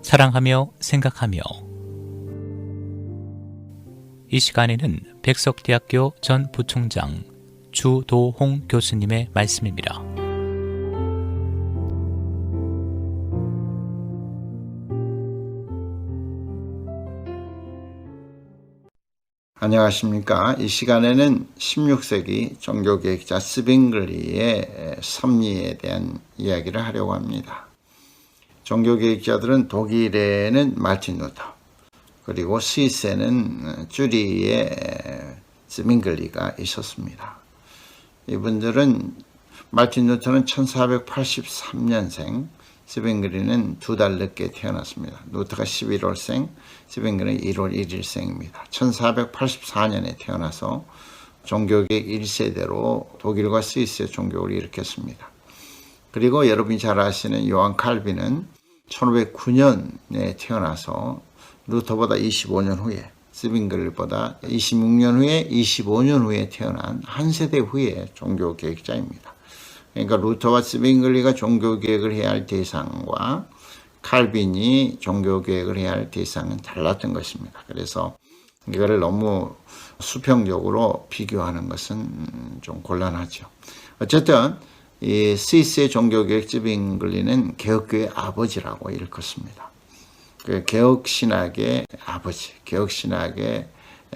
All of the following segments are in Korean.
사랑하며 생각하며. 이 시간에는 백석대학교 전 부총장 주도홍 교수님의 말씀입니다. 안녕하십니까. 이 시간에는 16세기 종교개혁자 스빙글리의 섭리에 대한 이야기를 하려고 합니다. 종교개혁자들은 독일에는 마틴 루터, 그리고 스위스에는 쭈리히의 스빙글리가 있었습니다. 이분들은 마틴 루터는 1483년생, 스빙글리는 2달 늦게 태어났습니다. 루터가 11월생, 스빙글리는 1월 1일생입니다. 1484년에 태어나서 종교개혁 1세대로 독일과 스위스의 종교를 일으켰습니다. 그리고 여러분이 잘 아시는 요한 칼빈은 1509년에 태어나서 루터보다 25년 후에, 스빙글리보다 26년 후에, 25년 후에 태어난 한 세대 후의 종교개혁자입니다. 그러니까 루터와 스빙글리가 종교개혁을 해야 할 대상과 칼빈이 종교개혁을 해야 할 대상은 달랐던 것입니다. 그래서 이거를 너무 수평적으로 비교하는 것은 좀 곤란하죠. 어쨌든 이 스위스의 종교개혁 스빙글리는 개혁교의 아버지라고 일컫습니다. 그 개혁신학의 아버지, 개혁신학의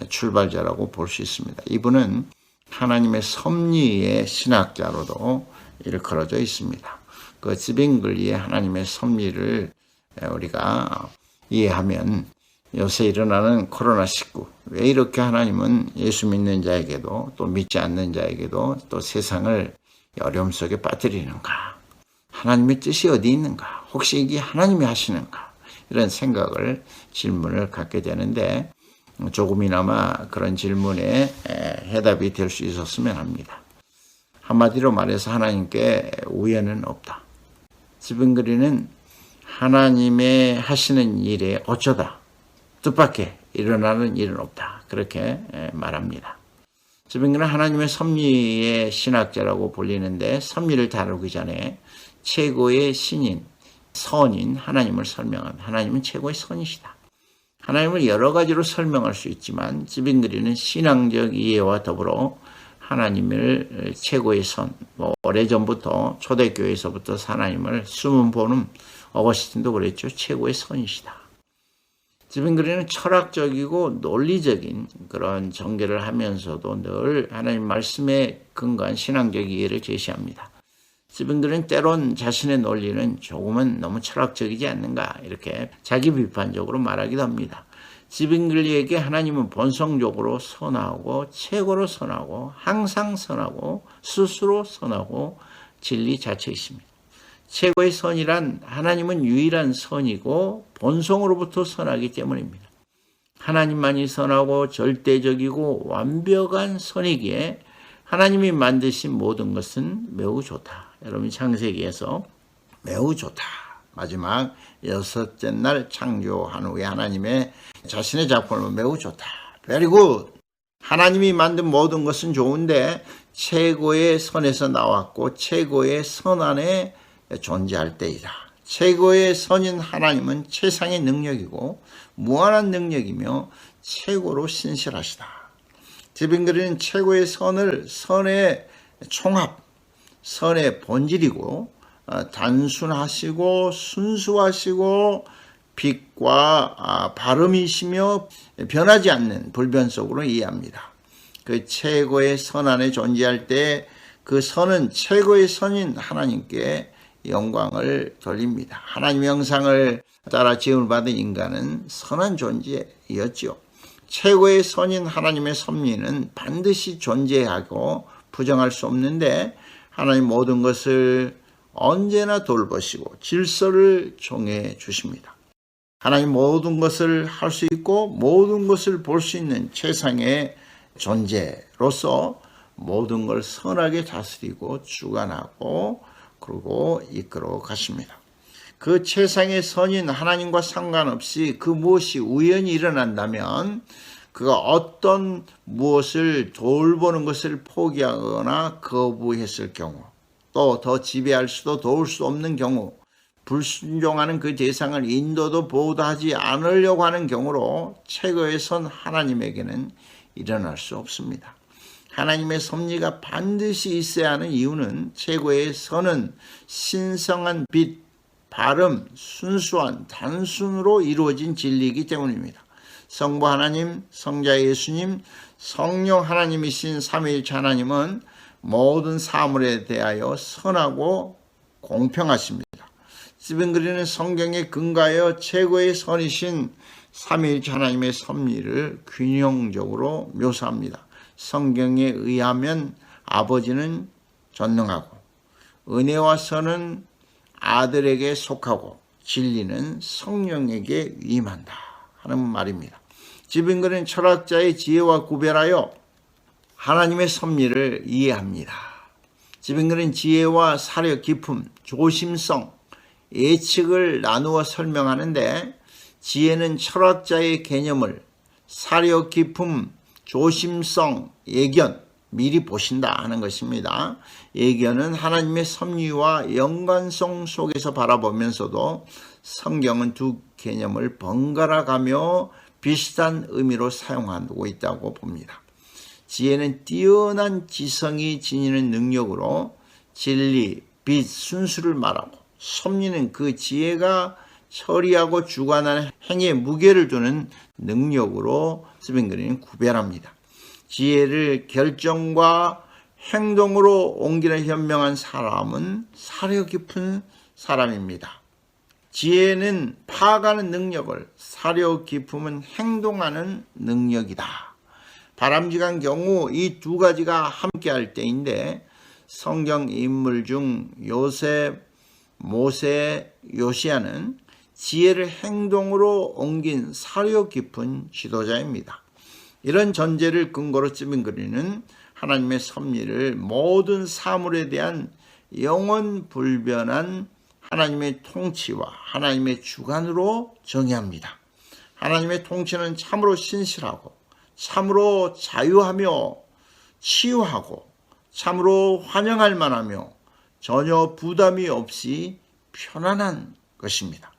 출발자라고 볼 수 있습니다. 이분은 하나님의 섭리의 신학자로도 일컬어져 있습니다. 그 스빙글리의 하나님의 섭리를 우리가 이해하면 요새 일어나는 코로나19, 왜 이렇게 하나님은 예수 믿는 자에게도 또 믿지 않는 자에게도 또 세상을 어려움 속에 빠뜨리는가? 하나님의 뜻이 어디 있는가? 혹시 이게 하나님이 하시는가? 이런 생각을, 질문을 갖게 되는데 조금이나마 그런 질문에 해답이 될 수 있었으면 합니다. 한마디로 말해서 하나님께 우연은 없다. 스빙글리는 하나님의 하시는 일에 어쩌다 뜻밖의 일어나는 일은 없다. 그렇게 말합니다. 스빙글리는 하나님의 섭리의 신학자라고 불리는데 섭리를 다루기 전에 최고의 신인, 선인 하나님을 설명합니다. 하나님은 최고의 선이시다. 하나님을 여러 가지로 설명할 수 있지만 스빙글리는 신앙적 이해와 더불어 하나님을 최고의 선, 오래전부터 초대교회에서부터 하나님을 숨은 보는 어거스틴도 그랬죠. 최고의 선이시다. 스빙글리는 철학적이고 논리적인 그런 전개를 하면서도 늘 하나님 말씀에 근거한 신앙적 이해를 제시합니다. 스빙글리는 때론 자신의 논리는 조금은 너무 철학적이지 않는가 이렇게 자기 비판적으로 말하기도 합니다. 스빙글리에게 하나님은 본성적으로 선하고 최고로 선하고 항상 선하고 스스로 선하고 진리 자체이십니다. 최고의 선이란 하나님은 유일한 선이고 본성으로부터 선하기 때문입니다. 하나님만이 선하고 절대적이고 완벽한 선이기에 하나님이 만드신 모든 것은 매우 좋다. 여러분 창세기에서 매우 좋다. 마지막 6째 날 창조한 후에 하나님의 자신의 작품을 매우 좋다. Very good. 하나님이 만든 모든 것은 좋은데 최고의 선에서 나왔고 최고의 선 안에 존재할 때이다. 최고의 선인 하나님은 최상의 능력이고 무한한 능력이며 최고로 신실하시다. 스빙글리는 최고의 선을 선의 총합, 선의 본질이고 단순하시고 순수하시고 빛과 발음이시며 변하지 않는 불변속으로 이해합니다. 그 최고의 선 안에 존재할 때 그 선은 최고의 선인 하나님께 영광을 돌립니다. 하나님의 형상을 따라 지음을 받은 인간은 선한 존재였죠. 최고의 선인 하나님의 섭리는 반드시 존재하고 부정할 수 없는데 하나님 모든 것을 언제나 돌보시고 질서를 정해 주십니다. 하나님 모든 것을 할 수 있고 모든 것을 볼 수 있는 최상의 존재로서 모든 걸 선하게 다스리고 주관하고 그리고 이끌어 가십니다. 그 최상의 선인 하나님과 상관없이 그 무엇이 우연히 일어난다면 그가 어떤 무엇을 돌보는 것을 포기하거나 거부했을 경우 또 더 지배할 수도 도울 수 없는 경우 불순종하는 그 대상을 인도도 보호도 하지 않으려고 하는 경우로 최고의 선 하나님에게는 일어날 수 없습니다. 하나님의 섭리가 반드시 있어야 하는 이유는 최고의 선은 신성한 빛, 발음, 순수한 단순으로 이루어진 진리이기 때문입니다. 성부 하나님, 성자 예수님, 성령 하나님이신 삼위일체 하나님은 모든 사물에 대하여 선하고 공평하십니다. 스티븐 그린은 성경에 근거하여 최고의 선이신 삼위일체 하나님의 섭리를 균형적으로 묘사합니다. 성경에 의하면 아버지는 전능하고 은혜와 선은 아들에게 속하고 진리는 성령에게 위임한다 하는 말입니다. 스티븐 그린은 철학자의 지혜와 구별하여 하나님의 섭리를 이해합니다. 스티븐 그린은 지혜와 사려 깊음, 조심성, 예측을 나누어 설명하는데 지혜는 철학자의 개념을 사려 깊음, 조심성, 예견, 미리 보신다 하는 것입니다. 예견은 하나님의 섭리와 연관성 속에서 바라보면서도 성경은 두 개념을 번갈아 가며 비슷한 의미로 사용하고 있다고 봅니다. 지혜는 뛰어난 지성이 지니는 능력으로 진리, 빛, 순수를 말하고 섭리는 그 지혜가 처리하고 주관하는 행위에 무게를 두는 능력으로 스티븐 그린은 구별합니다. 지혜를 결정과 행동으로 옮기는 현명한 사람은 사려 깊은 사람입니다. 지혜는 파악하는 능력을, 사려 깊음은 행동하는 능력이다. 바람직한 경우 이 두 가지가 함께할 때인데 성경 인물 중 요셉, 모세, 요시야는 지혜를 행동으로 옮긴 사려 깊은 지도자입니다. 이런 전제를 근거로 스티븐 그린은 하나님의 섭리를 모든 사물에 대한 영원 불변한 하나님의 통치와 하나님의 주관으로 정의합니다. 하나님의 통치는 참으로 신실하고 참으로 자유하며 치유하고 참으로 환영할 만하며 전혀 부담이 없이 편안한 것입니다.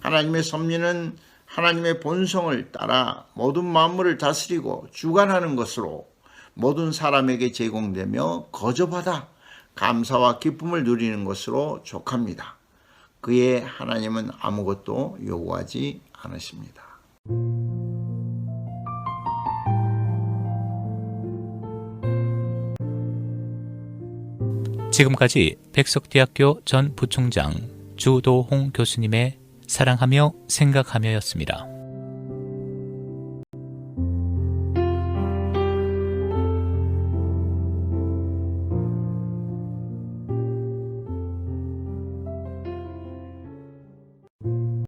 하나님의 섭리는 하나님의 본성을 따라 모든 만물을 다스리고 주관하는 것으로 모든 사람에게 제공되며 거저받아 감사와 기쁨을 누리는 것으로 족합니다. 그의 하나님은 아무것도 요구하지 않으십니다. 지금까지 백석대학교 전 부총장 주도홍 교수님의 사랑하며 생각하며였습니다.